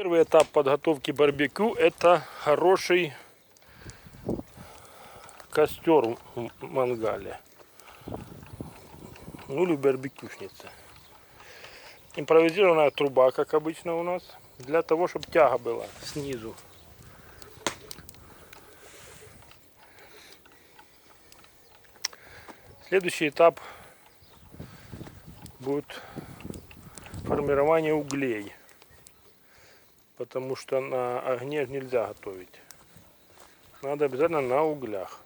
Первый этап подготовки барбекю — это хороший костер в мангале. Ну или барбекюшница. Импровизированная труба, как обычно у нас, для того, чтобы тяга была снизу. Следующий этап будет формирование углей, потому что на огне нельзя готовить. Надо обязательно на углях.